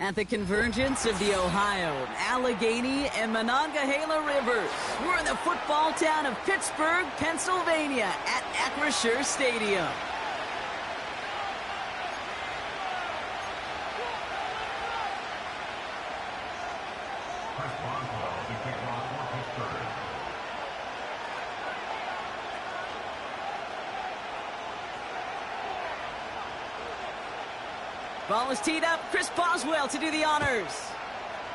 At the convergence of the Ohio, Allegheny, and Monongahela rivers, we're in the football town of Pittsburgh, Pennsylvania at Acrisure Stadium. Ball is teed up. Chris Boswell to do the honors.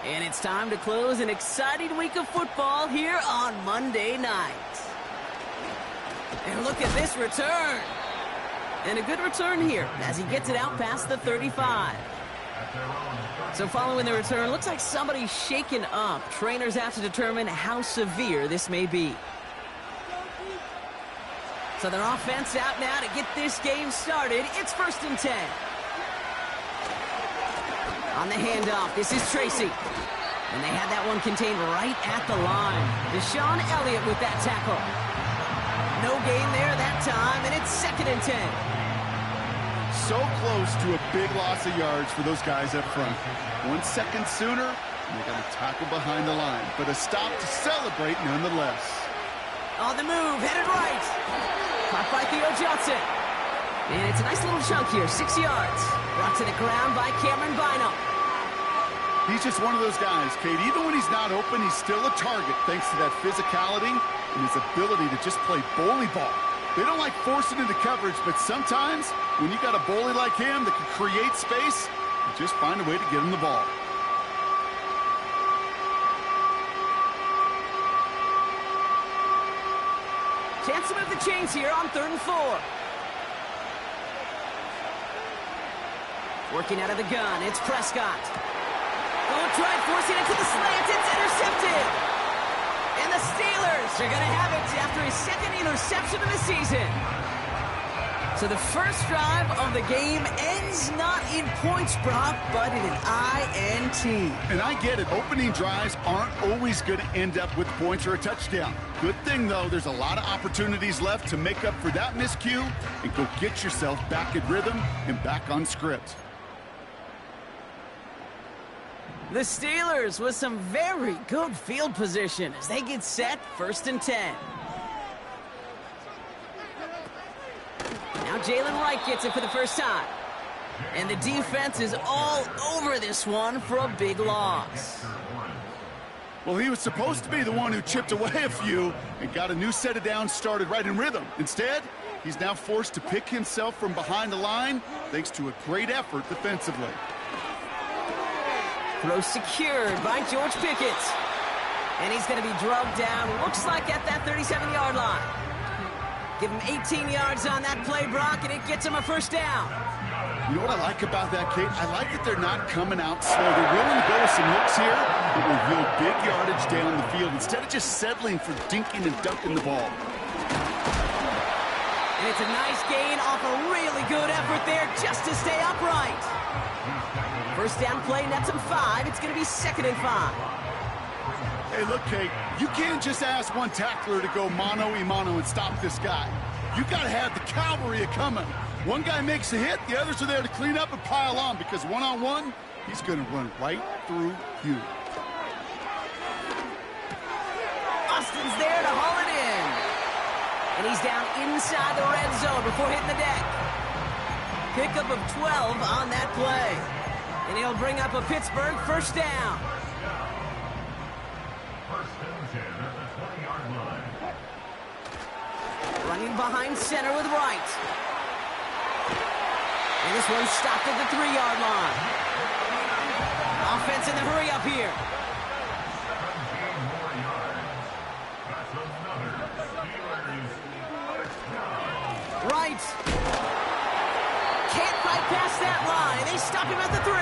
And it's time to close an exciting week of football here on Monday night. And look at this return. And a good return here as he gets it out past the 35. So following the return, looks like somebody's shaken up. Trainers have to determine how severe this may be. So their offense out now to get this game started. It's 1st and 10. On the handoff, this is Tracy. And they had that one contained right at the line. Deshaun Elliott with that tackle. No gain there that time, and it's 2nd and 10. So close to a big loss of yards for those guys up front. 1 second sooner, and they got a tackle behind the line. But a stop to celebrate nonetheless. On the move, headed right. Caught by Theo Johnson. And it's a nice little chunk here, 6 yards. Brought to the ground by Cameron Bynum. He's just one of those guys, Kate. Even when he's not open, he's still a target thanks to that physicality and his ability to just play bully ball. They don't like forcing into coverage, but sometimes when you got a bully like him that can create space, you just find a way to get him the ball. Chance to move the chains here on 3rd and 4. Working out of the gun, it's Prescott. Full drive, forcing it to the slant. It's intercepted. And the Steelers are going to have it after his 2nd interception of the season. So the first drive of the game ends not in points, Brock, but in an INT. And I get it. Opening drives aren't always going to end up with points or a touchdown. Good thing, though, there's a lot of opportunities left to make up for that miscue and go get yourself back in rhythm and back on script. The Steelers with some very good field position as they get set 1st and 10. Now Jalen Wright gets it for the first time. And the defense is all over this one for a big loss. Well, he was supposed to be the one who chipped away a few and got a new set of downs started right in rhythm. Instead, he's now forced to pick himself from behind the line thanks to a great effort defensively. Throw secured by George Pickett. And he's going to be drugged down, looks like at that 37-yard line. Give him 18 yards on that play, Brock, and it gets him a 1st down. You know what I like about that, Kate? I like that they're not coming out slow. They're willing to go with some looks here that will yield big yardage down the field instead of just settling for dinking and dunking the ball. And it's a nice gain off a really good effort there just to stay upright. 1st down play, nets him 5. It's going to be 2nd and 5. Hey, look, Kate, you can't just ask one tackler to go mano-a-mano and stop this guy. You got to have the cavalry coming. One guy makes a hit, the others are there to clean up and pile on because one-on-one, he's going to run right through you. Austin's there to haul it in. And he's down inside the red zone before hitting the deck. Pickup of 12 on that play. And he'll bring up a Pittsburgh 1st down. 1st and 10 at the 20-yard line. Running behind center with Wright. And this one's stopped at the 3-yard line. Offense in the hurry up here. 17 more yards. That's another Steelers touchdown. Wright. Can't fight past that line. They stop him at the 3.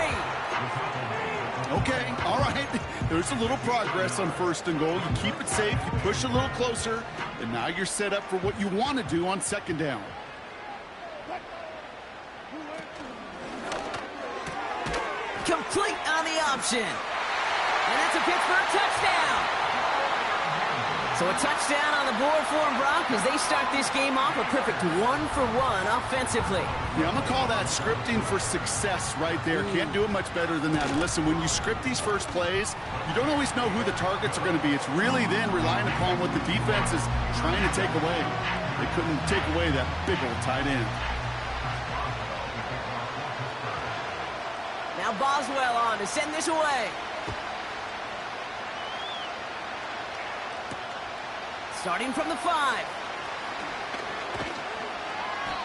Okay, all right. There's a little progress on 1st and goal. You keep it safe, you push a little closer, and now you're set up for what you want to do on 2nd down. Complete on the option. And that's a Pittsburgh touchdown. So a touchdown on the board for them, Brock, as they start this game off a perfect 1-for-1 offensively. Yeah, I'm going to call that scripting for success right there. Can't do it much better than that. And listen, when you script these first plays, you don't always know who the targets are going to be. It's really then relying upon what the defense is trying to take away. They couldn't take away that big old tight end. Now Boswell on to send this away. Starting from the 5.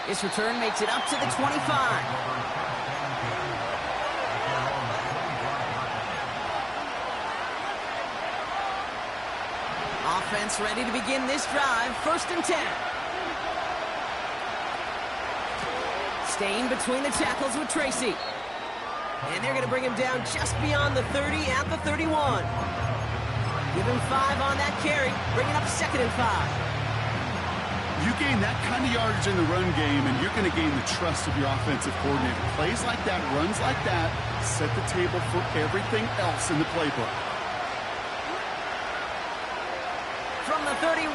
This return makes it up to the 25. Offense ready to begin this drive. 1st and 10. Staying between the tackles with Tracy. And they're going to bring him down just beyond the 30 at the 31. Give him 5 on that carry, bringing up 2nd and 5. You gain that kind of yardage in the run game, and you're going to gain the trust of your offensive coordinator. Plays like that, runs like that, set the table for everything else in the playbook. From the 31.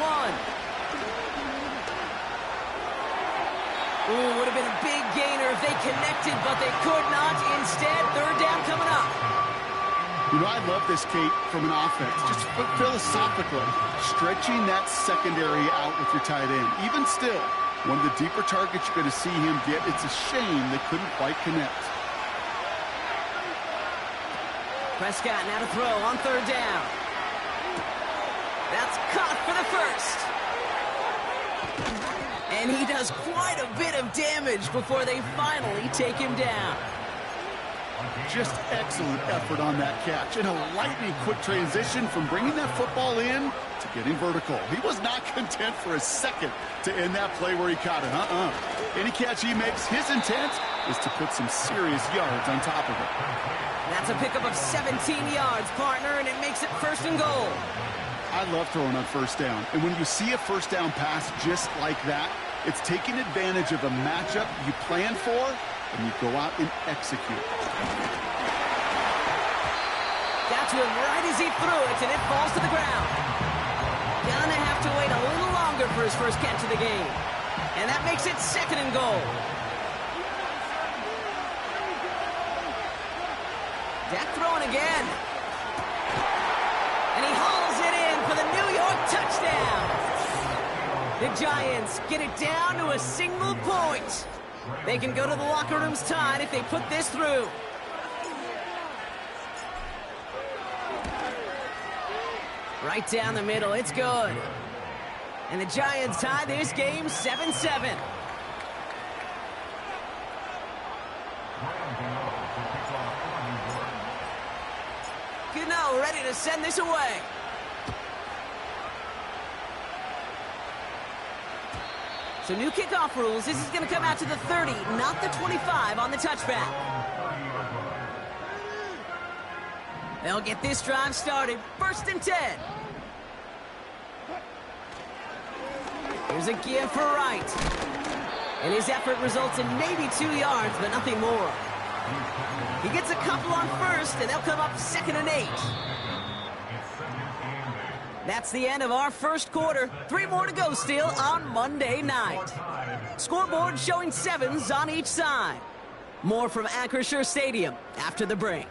Ooh, would have been a big gainer if they connected, but they could not. Instead, 3rd down coming up. You know, I love this, Kate, from an offense. Just philosophically, stretching that secondary out with your tight end. Even still, one of the deeper targets you're going to see him get. It's a shame they couldn't quite connect. Prescott now to throw on 3rd down. That's caught for the 1st. And he does quite a bit of damage before they finally take him down. Just excellent effort on that catch. And a lightning quick transition from bringing that football in to getting vertical. He was not content for a second to end that play where he caught it. Any catch he makes, his intent is to put some serious yards on top of it. That's a pickup of 17 yards, partner, and it makes it 1st and goal. I love throwing on 1st down. And when you see a 1st down pass just like that, it's taking advantage of a matchup you plan for, and you go out and execute. That's one right as he threw it, and it falls to the ground. Gonna have to wait a little longer for his first catch of the game. And that makes it 2nd and goal. Dak throwing again. And he hauls it in for the New York touchdown. The Giants get it down to a single point. They can go to the locker rooms tied if they put this through. Right down the middle, it's good. And the Giants tie this game 7-7. Gano ready to send this away. So new kickoff rules. This is going to come out to the 30, not the 25 on the touchback. They'll get this drive started. 1st and 10. Here's a give for Wright. And his effort results in maybe 2 yards, but nothing more. He gets a couple on 1st, and they'll come up 2nd and 8. That's the end of our 1st quarter. 3 more to go still on Monday night. Scoreboard showing 7s on each side. More from Acrisure Stadium after the break.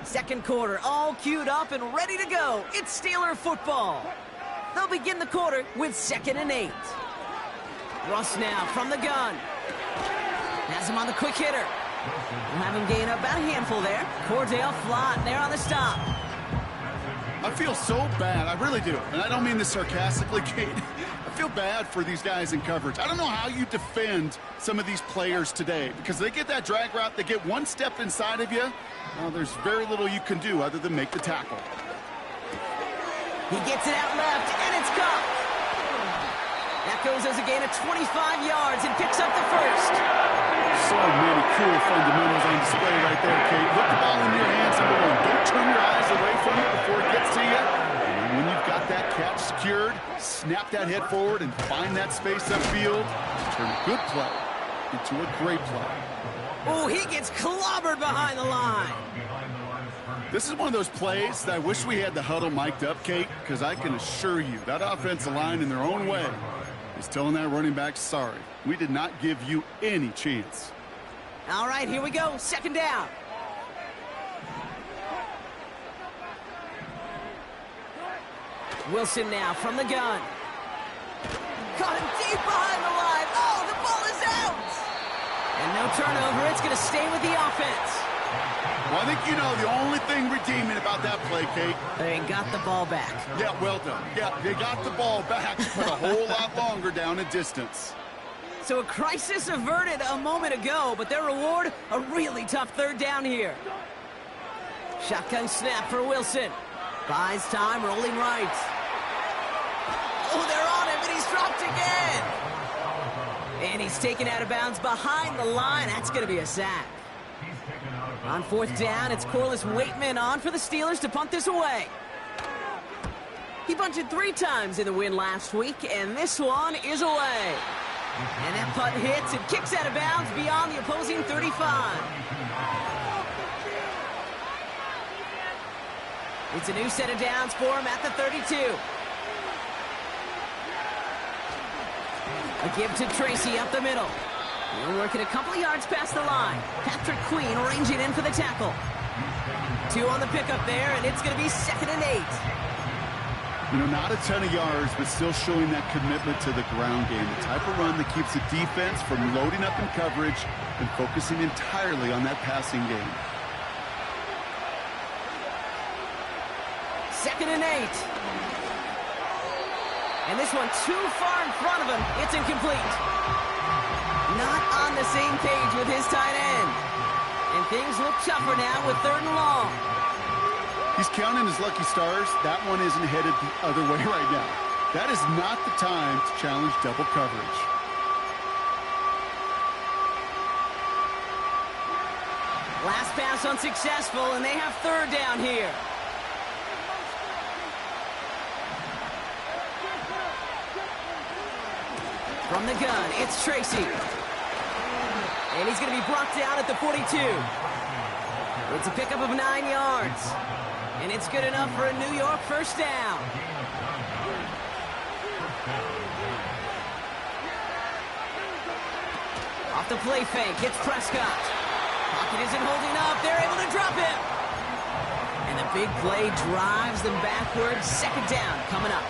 Second quarter, all queued up and ready to go. It's Steeler football. They'll begin the quarter with 2nd and 8. Russ now from the gun. Has him on the quick hitter. We'll have him gain about a handful there. Cordell Flott there on the stop. I feel so bad. I really do. And I don't mean this sarcastically, Kate. I feel bad for these guys in coverage. I don't know how you defend some of these players today because they get that drag route, they get one step inside of you. Well, there's very little you can do other than make the tackle. He gets it out left, and it's caught. That goes as a gain of 25 yards and picks up the 1st. So many cool fundamentals on display right there, Kate. Look the ball in your hands, number 1. Don't turn your eyes away from it before it gets to you. And when you've got that catch secured, snap that head forward and find that space upfield. Turn a good play into a great play. Oh, he gets clobbered behind the line. This is one of those plays that I wish we had the huddle mic'd up, Kate, because I can assure you that offensive line in their own way is telling that running back, sorry, we did not give you any chance. All right, here we go. Second down. Wilson now from the gun. Caught him deep behind the line. Oh, the ball is out. And no turnover. It's going to stay with the offense. Well, I think you know the only thing redeeming about that play, Kate. They got the ball back. Yeah, well done. Yeah, they got the ball back, but a whole lot longer down a distance. So a crisis averted a moment ago, but their reward, a really tough third down here. Shotgun snap for Wilson. Buys time, rolling right. Oh, they're on him, and he's dropped again. And he's taken out of bounds behind the line. That's going to be a sack. On fourth down, it's Corliss Waitman on for the Steelers to punt this away. He bunted 3 times in the win last week, and this one is away. And that punt hits and kicks out of bounds beyond the opposing 35. It's a new set of downs for him at the 32. A give to Tracy up the middle. He'll work it a couple of yards past the line. Patrick Queen ranging in for the tackle. 2 on the pickup there, and it's going to be 2nd and 8. You know, not a ton of yards, but still showing that commitment to the ground game. The type of run that keeps the defense from loading up in coverage and focusing entirely on that passing game. 2nd and 8. And this one too far in front of him. It's incomplete. Not on the same page with his tight end. And things look tougher now with 3rd and long. He's counting his lucky stars. That one isn't headed the other way right now. That is not the time to challenge double coverage. Last pass unsuccessful, and they have 3rd down here. From the gun, it's Tracy. And he's going to be brought down at the 42. It's a pickup of 9 yards. And it's good enough for a New York first down. Off the play fake, it's Prescott. Pocket isn't holding up. They're able to drop him. And the big play drives them backwards. 2nd down coming up.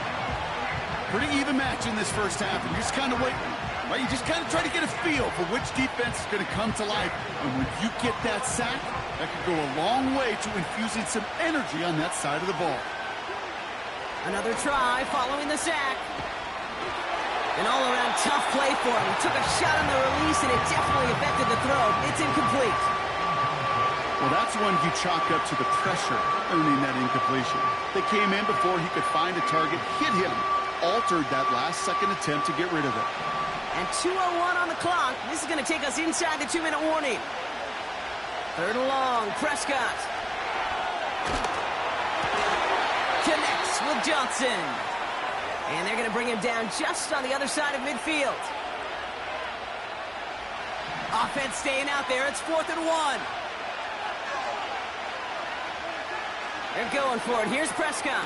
Pretty even match in this first half, and you're just kind of waiting. Right? You just kind of try to get a feel for which defense is going to come to life. And when you get that sack, that could go a long way to infusing some energy on that side of the ball. Another try following the sack. An all-around tough play for him. He took a shot on the release, and it definitely affected the throw. It's incomplete. Well, that's one you chalk up to the pressure earning that incompletion. They came in before he could find a target, hit him, altered that last-second attempt to get rid of it. And 2:01 on the clock. This is going to take us inside the 2-minute warning. 3rd and long, Prescott. Connects with Johnson. And they're going to bring him down just on the other side of midfield. Offense staying out there. It's 4th and 1. They're going for it. Here's Prescott.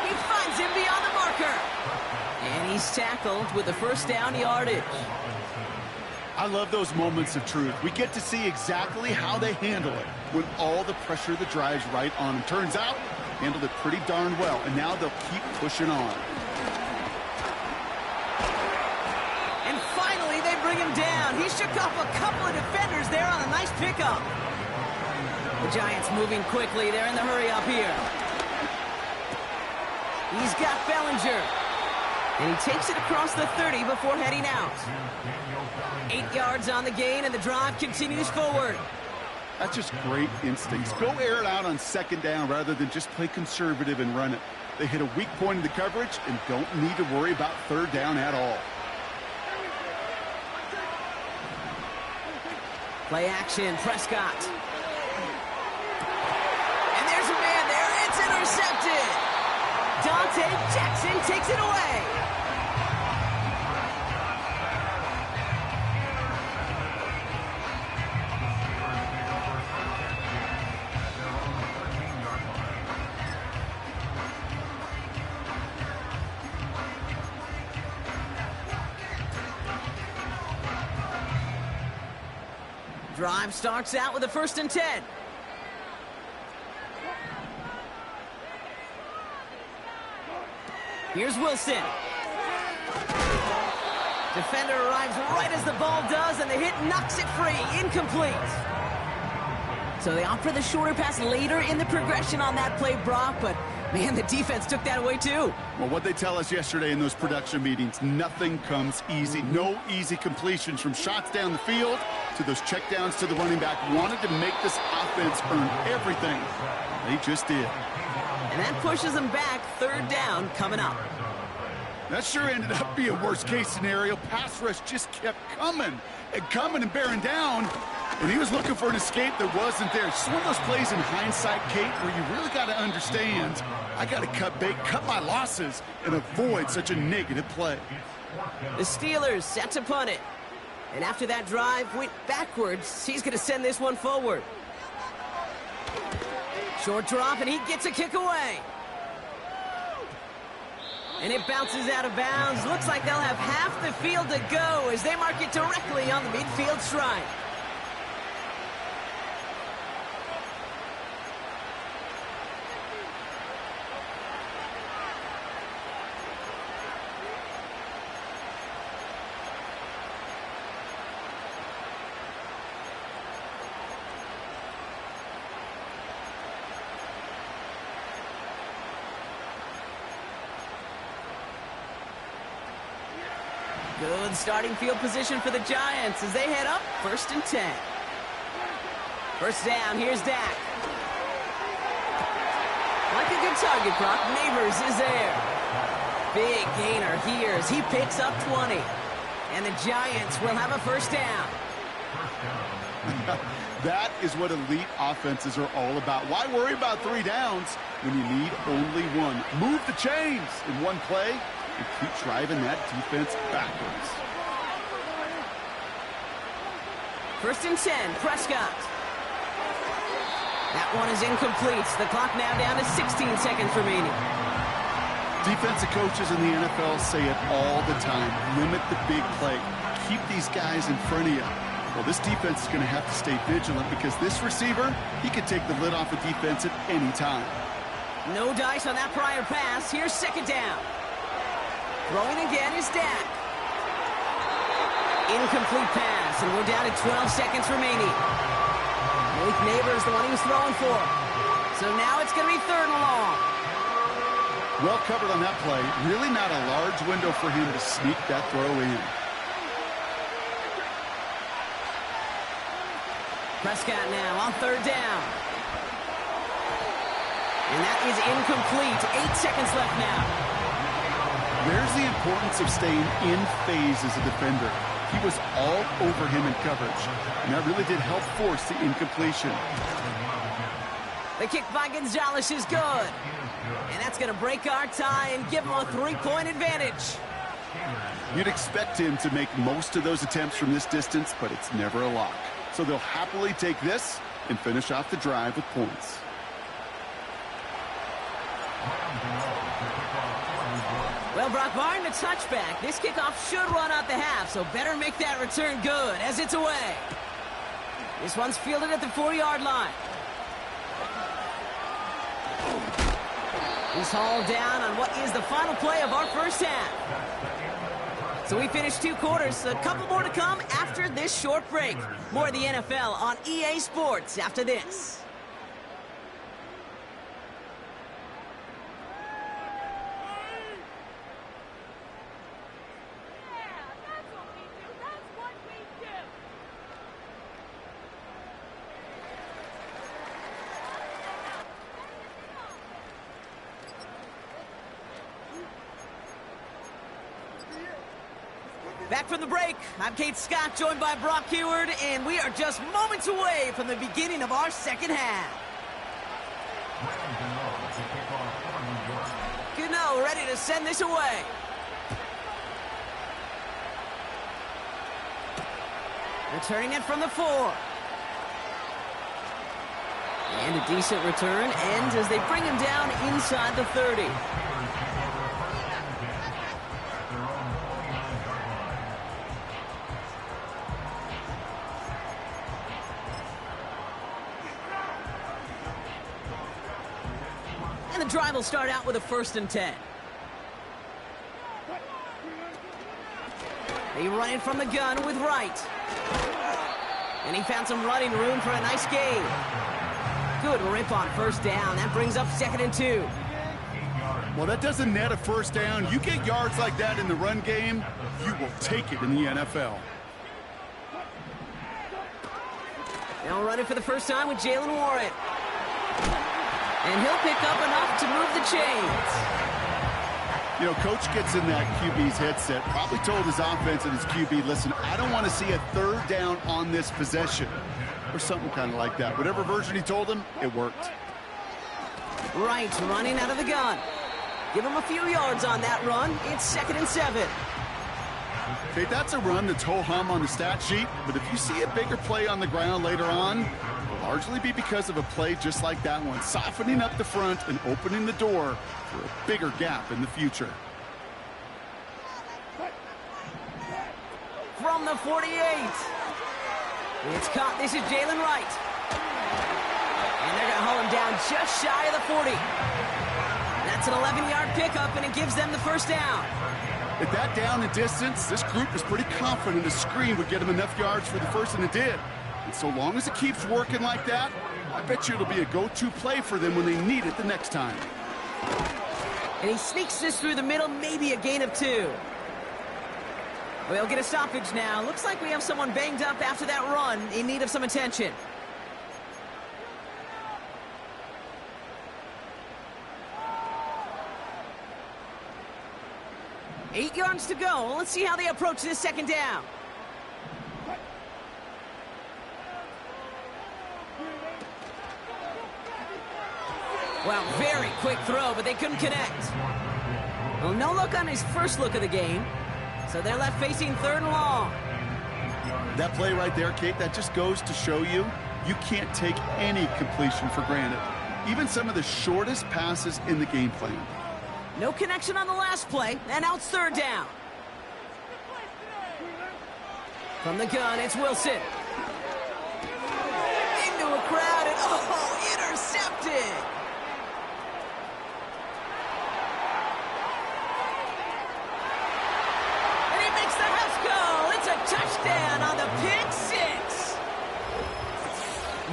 He finds him beyond the marker. And he's tackled with the first down yardage. I love those moments of truth. We get to see exactly how they handle it when all the pressure that drives right on them. Turns out, handled it pretty darn well, and now they'll keep pushing on. And finally, they bring him down. He shook off a couple of defenders there on a nice pickup. The Giants moving quickly. They're in the hurry up here. He's got Bellinger. And he takes it across the 30 before heading out. 8 yards on the gain, and the drive continues forward. That's just great instincts. Go air it out on 2nd down rather than just play conservative and run it. They hit a weak point in the coverage and don't need to worry about 3rd down at all. Play action, Prescott. And there's a man there. It's intercepted. Dante Jackson takes it away. Drive starts out with a 1st and 10. Here's Wilson. Defender arrives right as the ball does, and the hit knocks it free. Incomplete. So they opt for the shorter pass later in the progression on that play, Brock, but man, the defense took that away too. Well, what they tell us yesterday in those production meetings, nothing comes easy. No easy completions from shots down the field to those checkdowns to the running back. Wanted to make this offense earn everything. They just did. And that pushes them back. 3rd down coming up. That sure ended up being a worst-case scenario. Pass rush just kept coming and bearing down. And he was looking for an escape that wasn't there. It's one of those plays in hindsight, Kate, where you really got to understand, I got to cut bait, cut my losses, and avoid such a negative play. The Steelers set to punt it. And after that drive went backwards, he's going to send this one forward. Short drop, and he gets a kick away. And it bounces out of bounds. Looks like they'll have half the field to go as they mark it directly on the midfield stripe. Good starting field position for the Giants as they head up 1st and 10. 1st down, here's Dak. Like a good target, Brock. Neighbors is there. Big gainer here as he picks up 20. And the Giants will have a 1st down. That is what elite offenses are all about. Why worry about 3 downs when you need only 1? Move the chains in one play and keep driving that defense backwards. 1st and 10, Prescott. That one is incomplete. The clock now down to 16 seconds remaining. Defensive coaches in the NFL say it all the time. Limit the big play. Keep these guys in front of you. Well, this defense is going to have to stay vigilant because this receiver, he could take the lid off a defense at any time. No dice on that prior pass. Here's 2nd down. Throwing again is Dak. Incomplete pass, and we're down to 12 seconds remaining. Malik Neighbors, the one he was throwing for. So now it's going to be 3rd and long. Well covered on that play. Really not a large window for him to sneak that throw in. Prescott now on 3rd down. And that is incomplete. 8 seconds left now. There's the importance of staying in phase as a defender. He was all over him in coverage, and that really did help force the incompletion. The kick by Gonzalez is good. And that's going to break our tie and give him a 3-point advantage. You'd expect him to make most of those attempts from this distance, but it's never a lock. So they'll happily take this and finish off the drive with points. Well, Brock, barring the touchback, this kickoff should run out the half, so better make that return good as it's away. This one's fielded at the 4-yard line. He's hauled down on what is the final play of our 1st half. So we finished 2 quarters, a couple more to come after this short break. More of the NFL on EA Sports after this. Back from the break, I'm Kate Scott, joined by Brock Heward, and we are just moments away from the beginning of our 2nd half. Gano ready to send this away. Returning it from the 4. And a decent return ends as they bring him down inside the 30. And the drive will start out with a 1st and 10. They run it from the gun with Wright. And he found some running room for a nice gain. Good rip on 1st down. That brings up 2nd and 2. Well, that doesn't net a 1st down. You get yards like that in the run game, you will take it in the NFL. Now running for the first time with Jalen Warren. And he'll pick up enough to move the chains. You know, coach gets in that QB's headset, probably told his offense and his QB, listen, I don't want to see a 3rd down on this possession. Or something kind of like that. Whatever version he told him, it worked. Wright running out of the gun. Give him a few yards on that run. It's 2nd and 7. Okay, that's a run that's ho-hum on the stat sheet, but if you see a bigger play on the ground later on, it'll largely be because of a play just like that one, softening up the front and opening the door for a bigger gap in the future. From the 48. It's caught. This is Jalen Wright. And they're going to haul him down just shy of the 40. That's an 11-yard pickup, and it gives them the 1st down. At that down and distance, this group was pretty confident a screen would get him enough yards for the 1st, and it did. And so long as it keeps working like that, I bet you it'll be a go-to play for them when they need it the next time. And he sneaks this through the middle, maybe a gain of 2. We'll get a stoppage now. Looks like we have someone banged up after that run, in need of some attention. Eight yards to go. Let's see how they approach this 2nd down. Well, very quick throw, but they couldn't connect. Well, no look on his first look of the game. So they're left facing 3rd and long. That play right there, Kate, that just goes to show you, you can't take any completion for granted. Even some of the shortest passes in the game plan. No connection on the last play, and now it's 3rd down. From the gun, it's Wilson. Into a crowd, and oh, intercepted! And he makes the house go! It's a touchdown on the pick 6!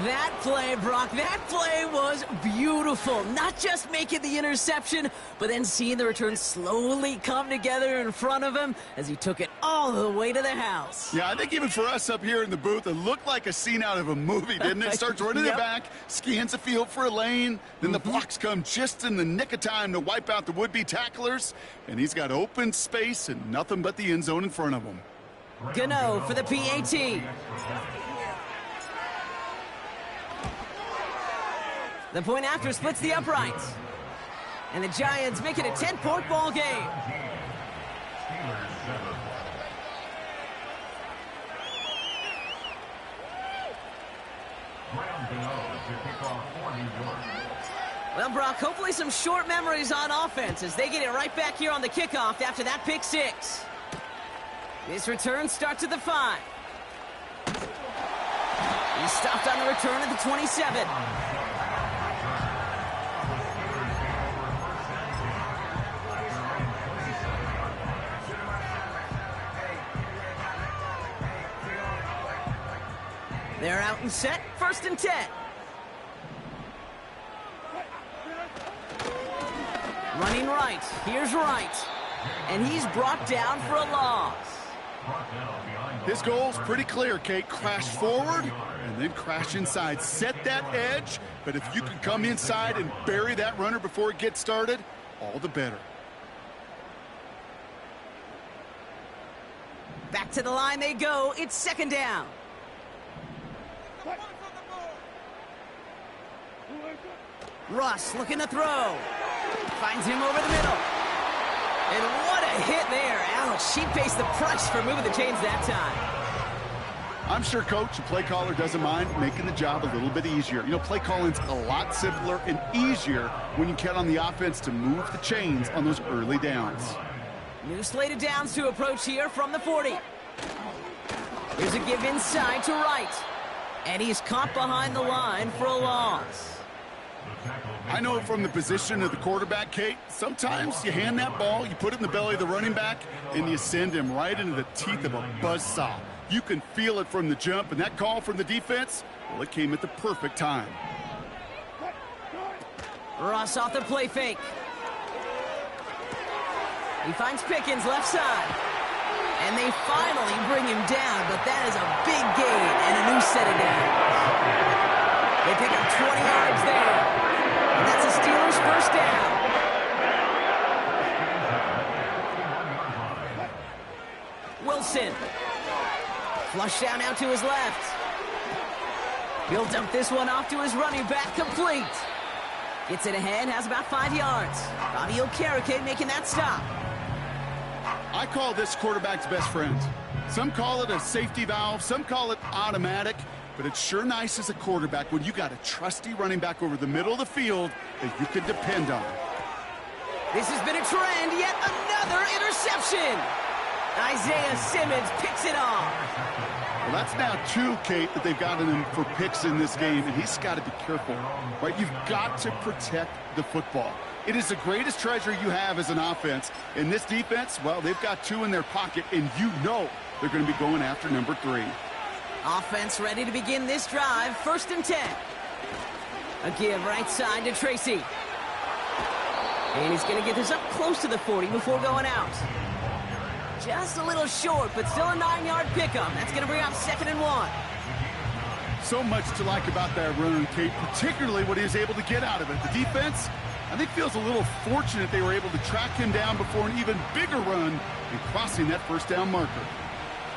That play, Brock, that play was beautiful. Not just making the interception, but then seeing the return slowly come together in front of him as he took it all the way to the house. Yeah, I think even for us up here in the booth, it looked like a scene out of a movie, didn't it? Starts running it back, scans the field for a lane, then the blocks come just in the nick of time to wipe out the would-be tacklers, and he's got open space and nothing but the end zone in front of him. Gano for the PAT. The point after splits the uprights. And the Giants make it a 10-point ball game. Well, Brock, hopefully some short memories on offense as they get it right back here on the kickoff after that pick 6. This return starts at the 5. He stopped on the return at the 27. They're out and set, 1st and 10. Running right, here's Wright. And he's brought down for a loss. His goal's pretty clear, Kate. Crash forward and then crash inside. Set that edge, but if you can come inside and bury that runner before it gets started, all the better. Back to the line they go. It's 2nd down. Russ looking to throw. Finds him over the middle. And what a hit there. Alex, she pays the price for moving the chains that time. I'm sure coach, the play caller, doesn't mind making the job a little bit easier. You know, play calling's a lot simpler and easier when you count on the offense to move the chains on those early downs. New slate of downs to approach here from the 40. Here's a give inside to Wright. And he's caught behind the line for a loss. I I know from the position of the quarterback, Kate, sometimes you hand that ball, you put it in the belly of the running back, and you send him right into the teeth of a buzzsaw. You can feel it from the jump, and that call from the defense, well, it came at the perfect time. Ross off the play fake. He finds Pickens left side. And they finally bring him down, but that is a big gain and a new set of downs. They pick up 20 yards there. And that's a Steelers first down. Wilson. Flush down out to his left. He'll dump this one off to his running back, complete. Gets it ahead, has about 5 yards. Bobby Okereke making that stop. I call this quarterback's best friend. Some call it a safety valve, some call it automatic, but it's sure nice as a quarterback when you got a trusty running back over the middle of the field that you can depend on. This has been a trend, yet another interception. Isaiah Simmons picks it off. Well, that's now 2, Kate, that they've gotten him for picks in this game, and he's got to be careful, right? You've got to protect the football. It is the greatest treasure you have as an offense. In this defense, well, they've got 2 in their pocket, and you know they're going to be going after number 3. Offense ready to begin this drive. 1st and 10. Again, right side to Tracy. And he's going to get this up close to the 40 before going out. Just a little short, but still a 9-yard pickup. That's going to bring up 2nd and 1. So much to like about that run, Kate, particularly what he was able to get out of it. The defense, I think, feels a little fortunate they were able to track him down before an even bigger run and crossing that 1st down marker.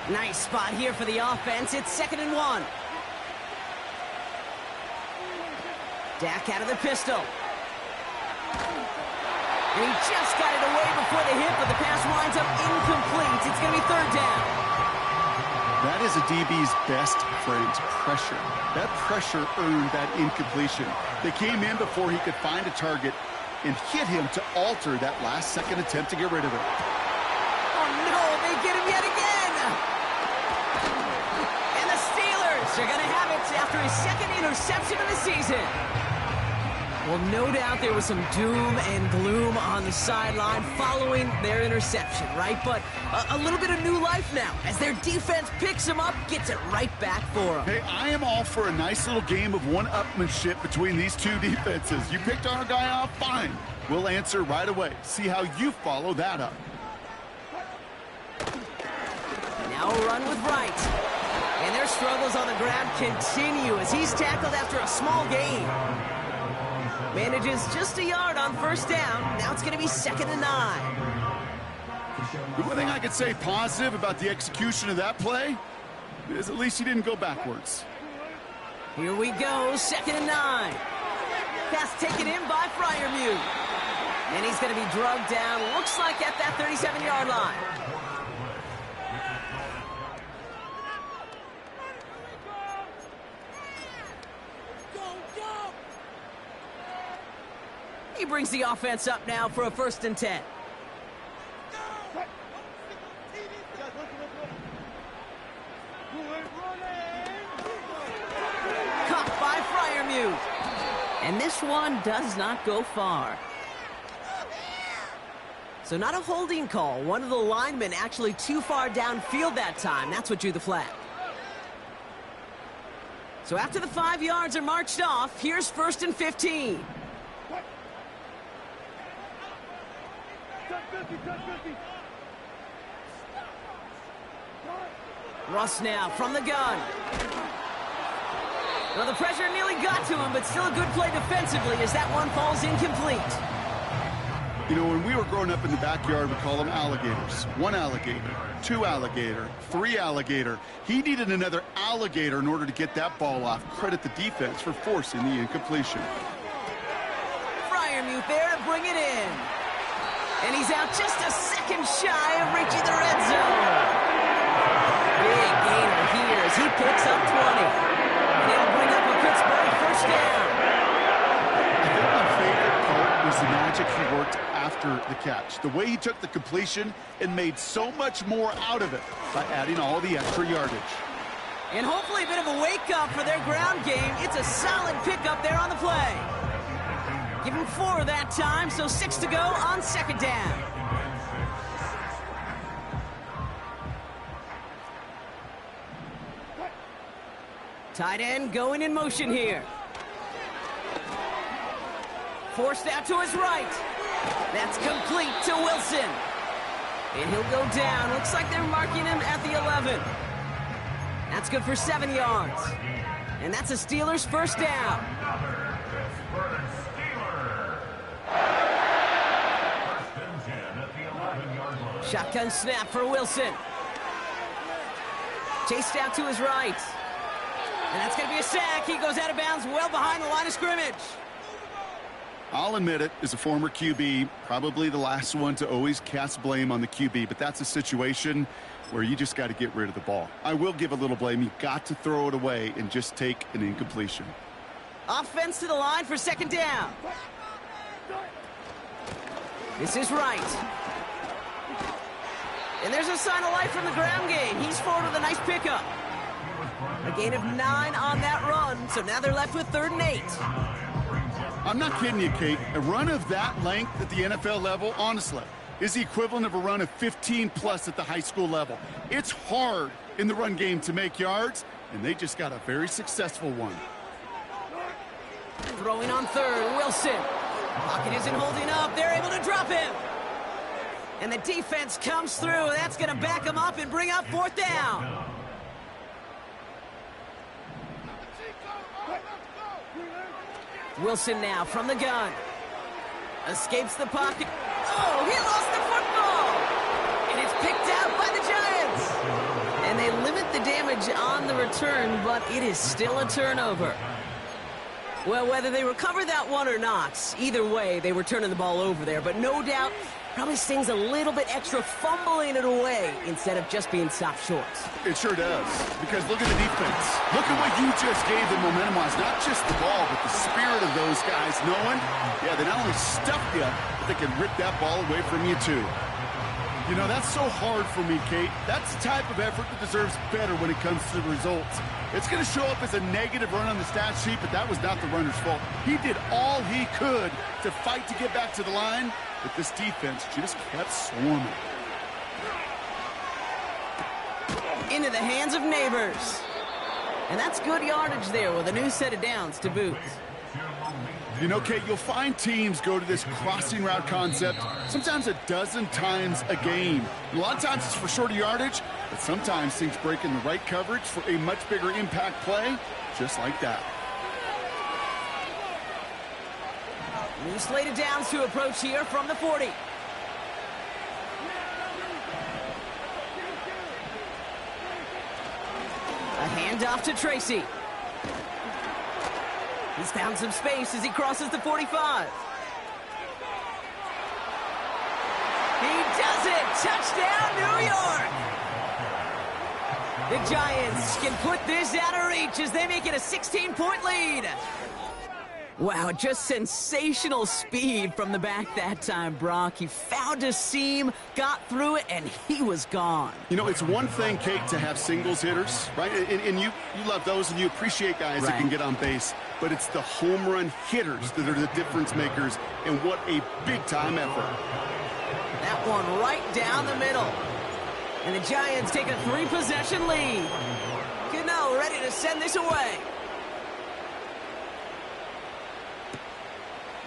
Nice spot here for the offense. It's 2nd and 1. Dak out of the pistol. And he just got it away before the hit, but the pass winds up incomplete. It's going to be 3rd down. That is a DB's best friend, pressure. That pressure earned that incompletion. They came in before he could find a target and hit him to alter that last-second attempt to get rid of it. Oh, no, they get him yet again. And the Steelers are going to have it after his 2nd interception of the season. Well, no doubt there was some doom and gloom on the sideline following their interception, right? But a little bit of new life now as their defense picks him up, gets it right back for them. Hey, I am all for a nice little game of one-upmanship between these 2 defenses. You picked our guy off, fine. We'll answer right away. See how you follow that up. Now a run with Wright. And their struggles on the ground continue as he's tackled after a small gain. Manages just a yard on 1st down. Now it's going to be 2nd and 9. The one thing I could say positive about the execution of that play is at least he didn't go backwards. Here we go, 2nd and 9. Pass taken in by Freiermuth. And he's going to be drugged down, looks like at that 37-yard line. He brings the offense up now for a 1st and 10. Caught by Freiermuth. And this one does not go far. So not a holding call. One of the linemen actually too far downfield that time. That's what drew the flag. So after the 5 yards are marched off, here's 1st and 15. Russ now from the gun. Well, the pressure nearly got to him, but still a good play defensively as that one falls incomplete. You know, when we were growing up in the backyard, we call them alligators. 1 alligator, 2 alligator, 3 alligator. He needed another alligator in order to get that ball off. Credit the defense for forcing the incompletion. Freiermuth there to bring it in. And he's out just a second shy of reaching the red zone. Big gainer here as he picks up 20. And he'll bring up a Pittsburgh 1st down. I think my favorite part was the magic he worked after the catch. The way he took the completion and made so much more out of it by adding all the extra yardage. And hopefully a bit of a wake-up for their ground game. It's a solid pickup there on the play. Give him 4 that time, so 6 to go on second down. Tight end going in motion here. Forced out to his right. That's complete to Wilson. And he'll go down. Looks like they're marking him at the 11. That's good for 7 yards. And that's a Steelers first down. Shotgun snap for Wilson. Chased out to his right. And that's going to be a sack. He goes out of bounds well behind the line of scrimmage. I'll admit it, as a former QB, probably the last one to always cast blame on the QB, but that's a situation where you just got to get rid of the ball. I will give a little blame. You got to throw it away and just take an incompletion. Offense to the line for second down. This is right. And there's a sign of life from the ground game. He's forward with a nice pickup. A gain of 9 on that run, so now they're left with 3rd and 8. I'm not kidding you, Kate. A run of that length at the NFL level, honestly, is the equivalent of a run of 15-plus at the high school level. It's hard in the run game to make yards, and they just got a very successful one. Throwing on 3rd, Wilson. Pocket isn't holding up. They're able to drop him. And the defense comes through. That's going to back him up and bring up 4th down. Wilson now from the gun. Escapes the pocket. Oh, he lost the football! And it's picked out by the Giants. And they limit the damage on the return, but it is still a turnover. Well, whether they recover that one or not, either way, they were turning the ball over there. But no doubt, probably stings a little bit extra fumbling it away instead of just being stopped short. It sure does, because look at the defense. Look at what you just gave them momentum-wise. Not just the ball, but the spirit of those guys knowing, yeah, they not only stuffed you, but they can rip that ball away from you too. You know, that's so hard for me, Kate. That's the type of effort that deserves better when it comes to the results. It's going to show up as a negative run on the stat sheet, but that was not the runner's fault. He did all he could to fight to get back to the line, but this defense just kept swarming. Into the hands of Neighbors. And that's good yardage there with a new set of downs to boot. You know, Kate, you'll find teams go to this crossing route concept sometimes a dozen times a game. A lot of times it's for shorter yardage, but sometimes things break in the right coverage for a much bigger impact play, just like that. New slate of downs to approach here from the 40. A handoff to Tracy. He's found some space as he crosses the 45. He does it! Touchdown, New York! The Giants can put this out of reach as they make it a 16-point lead. Wow, just sensational speed from the back that time, Brock. He found a seam, got through it, and he was gone. You know, it's one thing, Kate, to have singles hitters, right? And you love those, and you appreciate guys that can get on base. But it's the home run hitters that are the difference makers, and what a big-time effort. That one right down the middle. And the Giants take a 3-possession lead. Cano ready to send this away.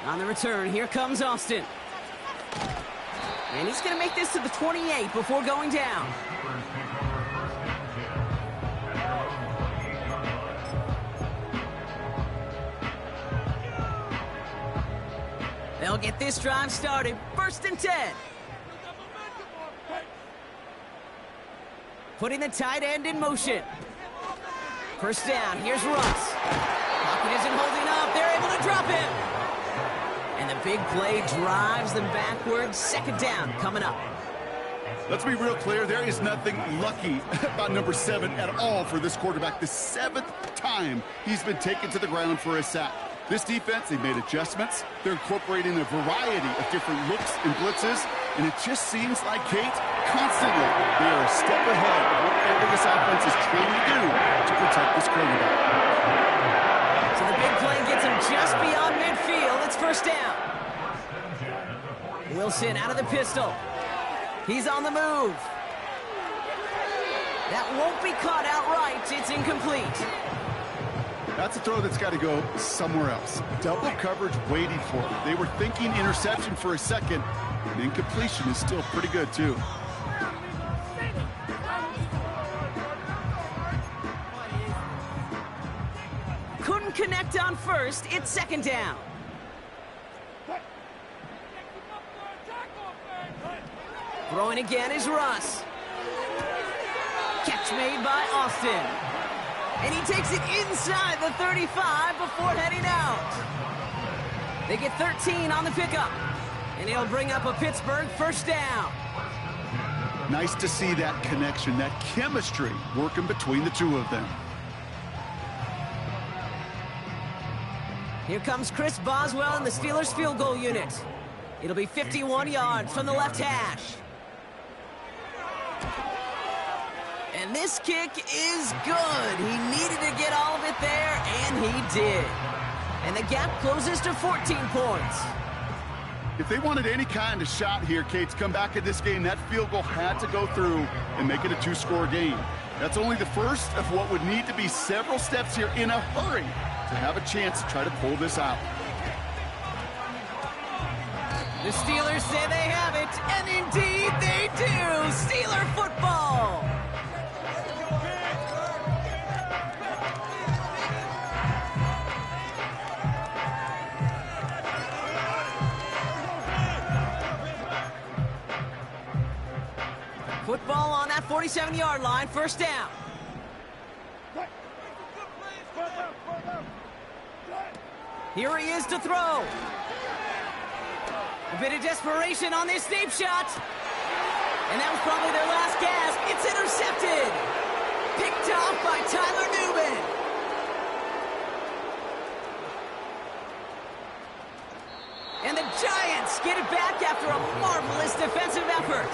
On the return, here comes Austin. And he's going to make this to the 28 before going down. They'll get this drive started. 1st and 10. Putting the tight end in motion. First down, here's Russ. Pocket isn't holding up. They're able to drop him. And the big play drives them backwards. 2nd down coming up. Let's be real clear. There is nothing lucky about number 7 at all for this quarterback. The 7th time he's been taken to the ground for a sack. This defense, they've made adjustments. They're incorporating a variety of different looks and blitzes. And it just seems like, Kate, constantly they are a step ahead of whatever this offense is trying to do to protect this quarterback. So the big play gets him just beyond midfield. It's 1st first down. Wilson out of the pistol. He's on the move. That won't be caught outright. It's incomplete. That's a throw that's got to go somewhere else. Double coverage waiting for it. They were thinking interception for a second. And incompletion is still pretty good, too. Couldn't connect on first. It's second down. Throwing again is Russ. Catch made by Austin. And he takes it inside the 35 before heading out. They get 13 on the pickup. And he'll bring up a Pittsburgh first down. Nice to see that connection, that chemistry working between the two of them. Here comes Chris Boswell in the Steelers field goal unit. It'll be 51 yards from the left hash. And this kick is good. He needed to get all of it there, and he did. And the gap closes to 14 points. If they wanted any kind of shot here, Kate, to come back in this game, that field goal had to go through and make it a two-score game. That's only the first of what would need to be several steps here in a hurry to have a chance to try to pull this out. The Steelers say they have it, and indeed they do. Steeler football. Football on that 47-yard line, first down. Here he is to throw. A bit of desperation on this deep shot. And that was probably their last gasp. It's intercepted. Picked off by Tyler Newman. And the Giants get it back after a marvelous defensive effort.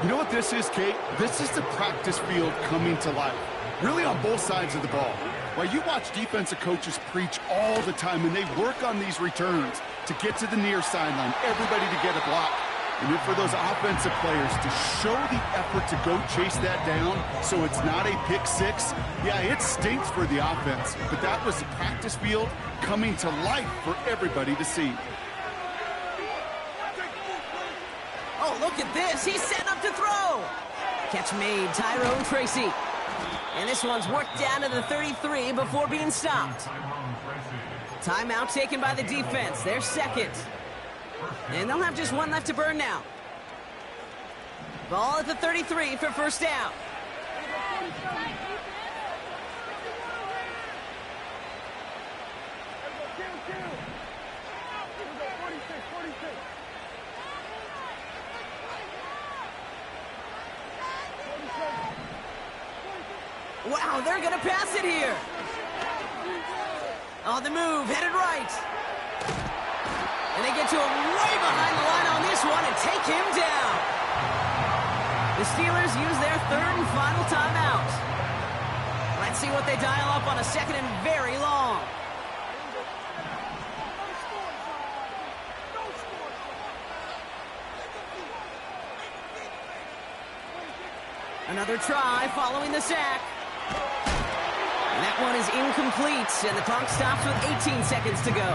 You know what this is, Kate? This is the practice field coming to life. Really on both sides of the ball. While you watch defensive coaches preach all the time, and they work on these returns to get to the near sideline, everybody to get a block. And then for those offensive players to show the effort to go chase that down so it's not a pick six, yeah, it stinks for the offense. But that was the practice field coming to life for everybody to see. Oh, look at this. He's set up to throw. Catch made, Tyrone Tracy. And this one's worked down to the 33 before being stopped. Timeout taken by the defense. They're second. And they'll have just one left to burn now. Ball at the 33 for first down. Wow, they're going to pass it here. On the move, headed right. And they get to him way behind the line on this one and take him down. The Steelers use their third and final timeout. Let's see what they dial up on a second and very long. Another try following the sack. And that one is incomplete, and the clock stops with 18 seconds to go.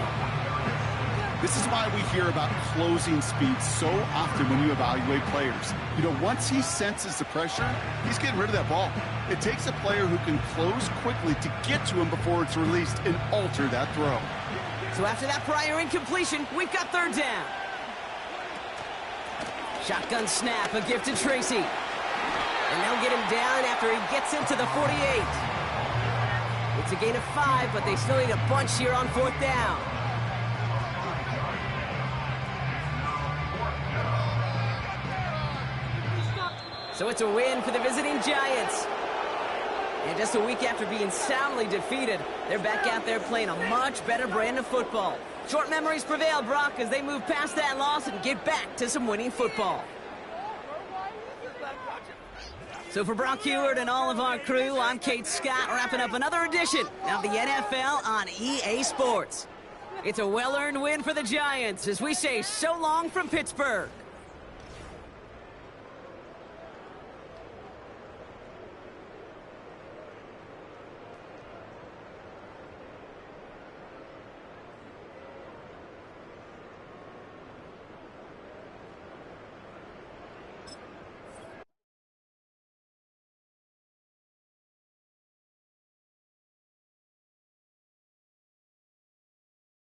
This is why we hear about closing speed so often when you evaluate players. You know, once he senses the pressure, he's getting rid of that ball. It takes a player who can close quickly to get to him before it's released and alter that throw. So after that prior incompletion, we've got third down. Shotgun snap, a gift to Tracy. And they'll get him down after he gets into the 48. It's a gain of 5, but they still need a bunch here on fourth down. So it's a win for the visiting Giants. And just a week after being soundly defeated, they're back out there playing a much better brand of football. Short memories prevail, Brock, as they move past that loss and get back to some winning football. So for Brock Heward and all of our crew, I'm Kate Scott, wrapping up another edition of the NFL on EA Sports. It's a well-earned win for the Giants as we say so long from Pittsburgh.